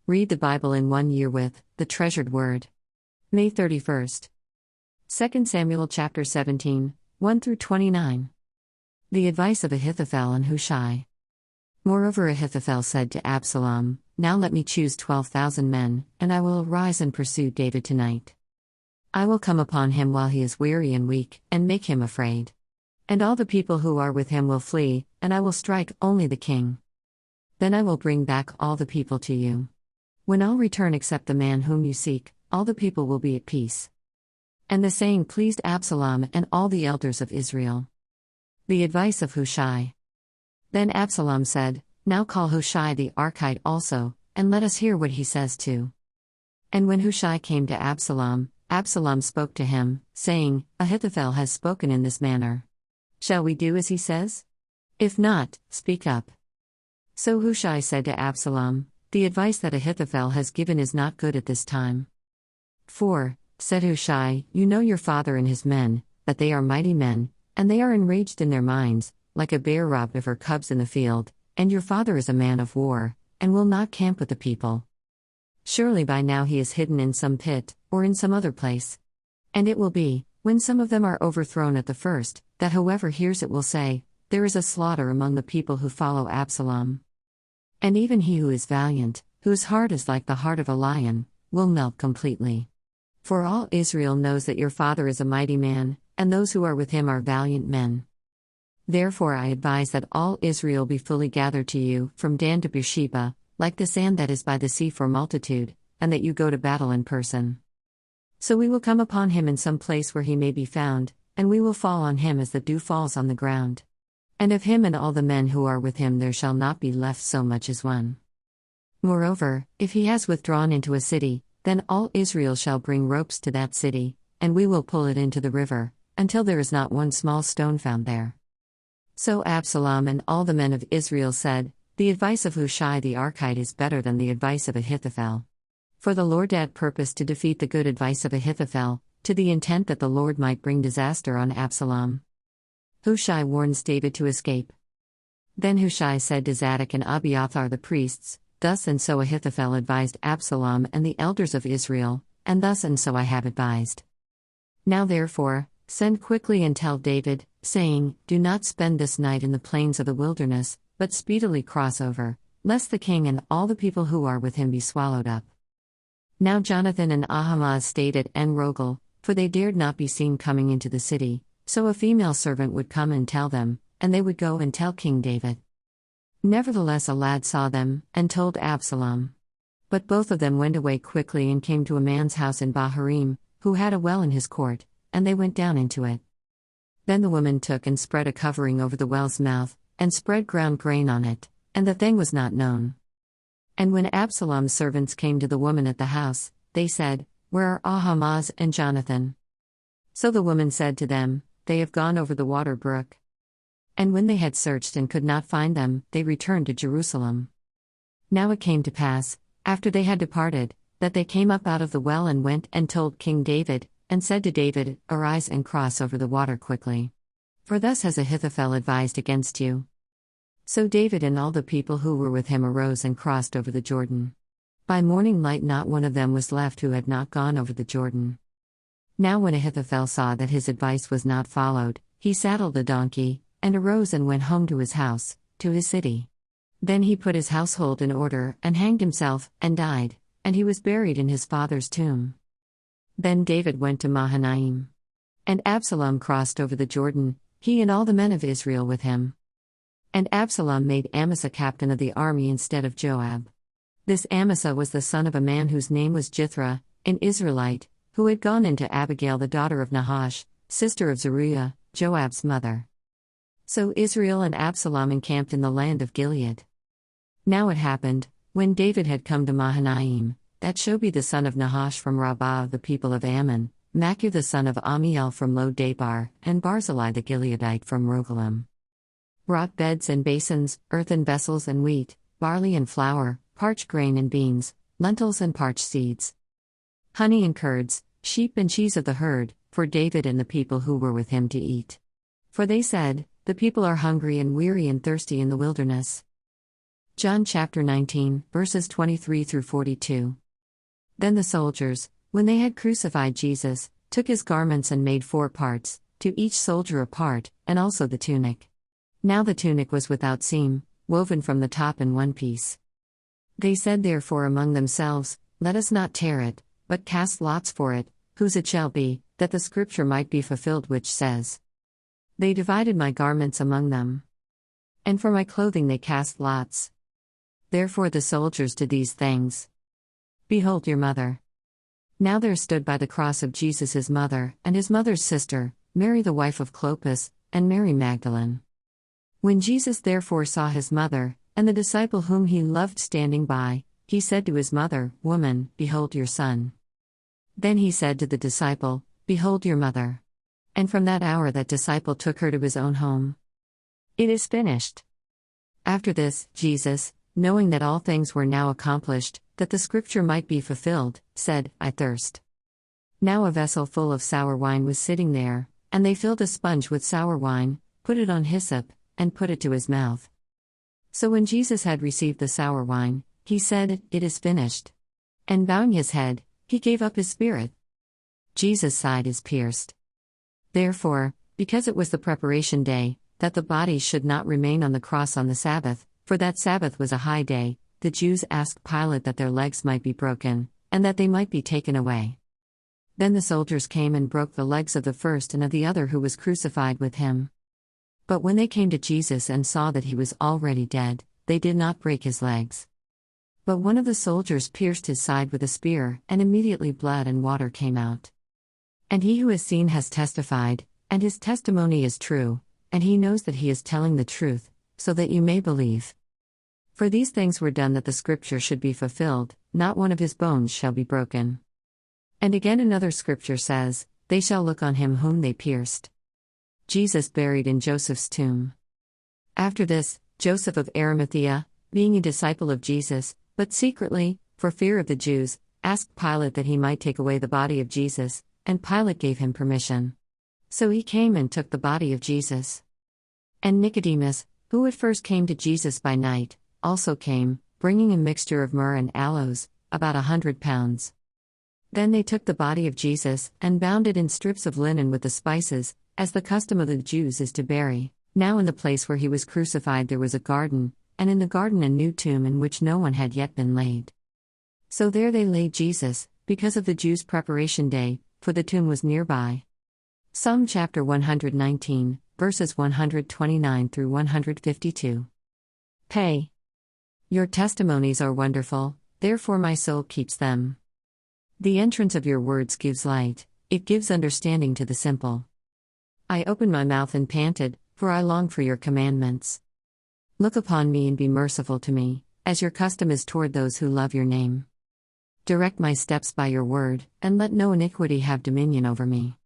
Read the Bible in 1 year with the Treasured Word. May 31st. 2 Samuel chapter 17, 1 through 29. The advice of Ahithophel and Hushai. Moreover Ahithophel said to Absalom, Now let me choose 12,000 men, and I will arise and pursue David tonight. I will come upon him while he is weary and weak, and make him afraid. And all the people who are with him will flee, and I will strike only the king. Then I will bring back all the people to you. When all return except the man whom you seek, all the people will be at peace. And the saying pleased Absalom and all the elders of Israel. The advice of Hushai. Then Absalom said, Now call Hushai the Archite also, and let us hear what he says too. And when Hushai came to Absalom, Absalom spoke to him, saying, Ahithophel has spoken in this manner. Shall we do as he says? If not, speak up. So Hushai said to Absalom, The advice that Ahithophel has given is not good at this time. 4. Said Hushai, You know your father and his men, that they are mighty men, and they are enraged in their minds, like a bear robbed of her cubs in the field, and your father is a man of war, and will not camp with the people. Surely by now he is hidden in some pit, or in some other place. And it will be, when some of them are overthrown at the first, that whoever hears it will say, There is a slaughter among the people who follow Absalom. And even he who is valiant, whose heart is like the heart of a lion, will melt completely. For all Israel knows that your father is a mighty man, and those who are with him are valiant men. Therefore I advise that all Israel be fully gathered to you, from Dan to Beersheba, like the sand that is by the sea for multitude, and that you go to battle in person. So we will come upon him in some place where he may be found, and we will fall on him as the dew falls on the ground. And of him and all the men who are with him there shall not be left so much as one. Moreover, if he has withdrawn into a city, then all Israel shall bring ropes to that city, and we will pull it into the river, until there is not one small stone found there. So Absalom and all the men of Israel said, The advice of Hushai the Archite is better than the advice of Ahithophel. For the Lord had purposed to defeat the good advice of Ahithophel, to the intent that the Lord might bring disaster on Absalom. Hushai warns David to escape. Then Hushai said to Zadok and Abiathar the priests, Thus and so Ahithophel advised Absalom and the elders of Israel, and thus and so I have advised. Now therefore, send quickly and tell David, saying, Do not spend this night in the plains of the wilderness, but speedily cross over, lest the king and all the people who are with him be swallowed up. Now Jonathan and Ahimaaz stayed at En-Rogel, for they dared not be seen coming into the city, so a female servant would come and tell them, and they would go and tell King David. Nevertheless a lad saw them, and told Absalom. But both of them went away quickly and came to a man's house in Bahurim, who had a well in his court, and they went down into it. Then the woman took and spread a covering over the well's mouth, and spread ground grain on it, and the thing was not known. And when Absalom's servants came to the woman at the house, they said, Where are Ahimaaz and Jonathan? So the woman said to them, They have gone over the water brook. And when they had searched and could not find them, they returned to Jerusalem. Now it came to pass, after they had departed, that they came up out of the well and went and told King David, and said to David, Arise and cross over the water quickly. For thus has Ahithophel advised against you. So David and all the people who were with him arose and crossed over the Jordan. By morning light not one of them was left who had not gone over the Jordan. Now when Ahithophel saw that his advice was not followed, he saddled a donkey, and arose and went home to his house, to his city. Then he put his household in order, and hanged himself, and died, and he was buried in his father's tomb. Then David went to Mahanaim. And Absalom crossed over the Jordan, he and all the men of Israel with him. And Absalom made Amasa captain of the army instead of Joab. This Amasa was the son of a man whose name was Jithra, an Israelite, who had gone into Abigail the daughter of Nahash, sister of Zeruiah, Joab's mother. So Israel and Absalom encamped in the land of Gilead. Now it happened, when David had come to Mahanaim, that Shobi the son of Nahash from Rabbah of the people of Ammon, Machir the son of Ammiel from Lo-Debar, and Barzillai the Gileadite from Rogelim, brought beds and basins, earthen vessels and wheat, barley and flour, parched grain and beans, lentils and parched seeds, honey and curds, sheep and cheese of the herd, for David and the people who were with him to eat. For they said, The people are hungry and weary and thirsty in the wilderness. John chapter 19, verses 23 through 42. Then the soldiers, when they had crucified Jesus, took his garments and made 4 parts, to each soldier a part, and also the tunic. Now the tunic was without seam, woven from the top in one piece. They said therefore among themselves, Let us not tear it, but cast lots for it, whose it shall be, that the scripture might be fulfilled which says, They divided my garments among them. And for my clothing they cast lots. Therefore the soldiers did these things. Behold your mother. Now there stood by the cross of Jesus his mother, and his mother's sister, Mary the wife of Clopas, and Mary Magdalene. When Jesus therefore saw his mother, and the disciple whom he loved standing by, he said to his mother, Woman, behold your son. Then he said to the disciple, Behold your mother. And from that hour that disciple took her to his own home. It is finished. After this, Jesus, knowing that all things were now accomplished, that the scripture might be fulfilled, said, I thirst. Now a vessel full of sour wine was sitting there, and they filled a sponge with sour wine, put it on hyssop, and put it to his mouth. So when Jesus had received the sour wine, he said, It is finished. And bowing his head, he gave up his spirit. Jesus' side is pierced. Therefore, because it was the preparation day, that the body should not remain on the cross on the Sabbath, for that Sabbath was a high day, the Jews asked Pilate that their legs might be broken, and that they might be taken away. Then the soldiers came and broke the legs of the first and of the other who was crucified with him. But when they came to Jesus and saw that he was already dead, they did not break his legs. But one of the soldiers pierced his side with a spear, and immediately blood and water came out. And he who has seen has testified, and his testimony is true, and he knows that he is telling the truth, so that you may believe. For these things were done that the scripture should be fulfilled, not one of his bones shall be broken. And again another scripture says, They shall look on him whom they pierced. Jesus buried in Joseph's tomb. After this, Joseph of Arimathea, being a disciple of Jesus, but secretly, for fear of the Jews, asked Pilate that he might take away the body of Jesus, and Pilate gave him permission. So he came and took the body of Jesus. And Nicodemus, who at first came to Jesus by night, also came, bringing a mixture of myrrh and aloes, about 100 pounds. Then they took the body of Jesus, and bound it in strips of linen with the spices, as the custom of the Jews is to bury. Now in the place where he was crucified there was a garden, and in the garden a new tomb in which no one had yet been laid. So there they laid Jesus, because of the Jews' preparation day, for the tomb was nearby. Psalm chapter 119, verses 129 through 152. Pay. Your testimonies are wonderful, therefore my soul keeps them. The entrance of your words gives light, it gives understanding to the simple. I opened my mouth and panted, for I long for your commandments. Look upon me and be merciful to me, as your custom is toward those who love your name. Direct my steps by your word, and let no iniquity have dominion over me.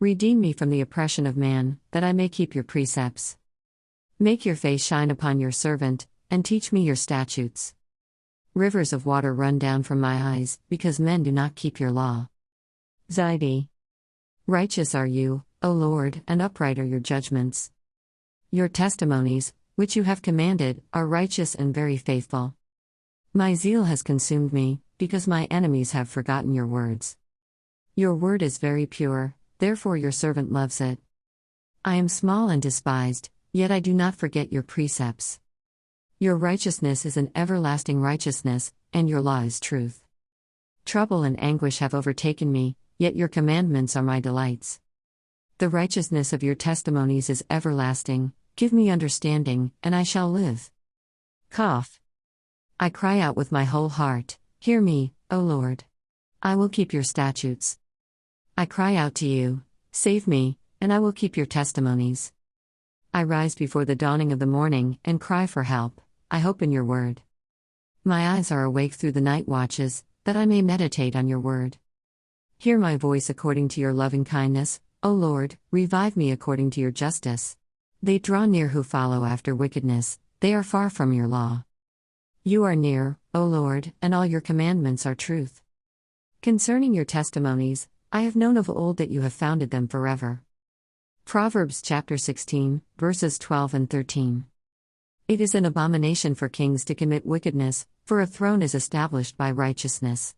Redeem me from the oppression of man, that I may keep your precepts. Make your face shine upon your servant, and teach me your statutes. Rivers of water run down from my eyes, because men do not keep your law. Zaidi. Righteous are you, O Lord, and upright are your judgments. Your testimonies, which you have commanded, are righteous and very faithful. My zeal has consumed me, because my enemies have forgotten your words. Your word is very pure, therefore your servant loves it. I am small and despised, yet I do not forget your precepts. Your righteousness is an everlasting righteousness, and your law is truth. Trouble and anguish have overtaken me, yet your commandments are my delights. The righteousness of your testimonies is everlasting, give me understanding, and I shall live. Cough. I cry out with my whole heart, hear me, O Lord. I will keep your statutes. I cry out to you, save me, and I will keep your testimonies. I rise before the dawning of the morning, and cry for help, I hope in your word. My eyes are awake through the night watches, that I may meditate on your word. Hear my voice according to your loving kindness, O Lord, revive me according to your justice. They draw near who follow after wickedness, they are far from your law. You are near, O Lord, and all your commandments are truth. Concerning your testimonies, I have known of old that you have founded them forever. Proverbs chapter 16, verses 12 and 13. It is an abomination for kings to commit wickedness, for a throne is established by righteousness.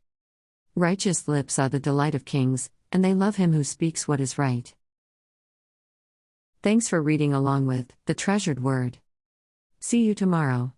Righteous lips are the delight of kings, and they love him who speaks what is right. Thanks for reading along with The Treasured Word. See you tomorrow.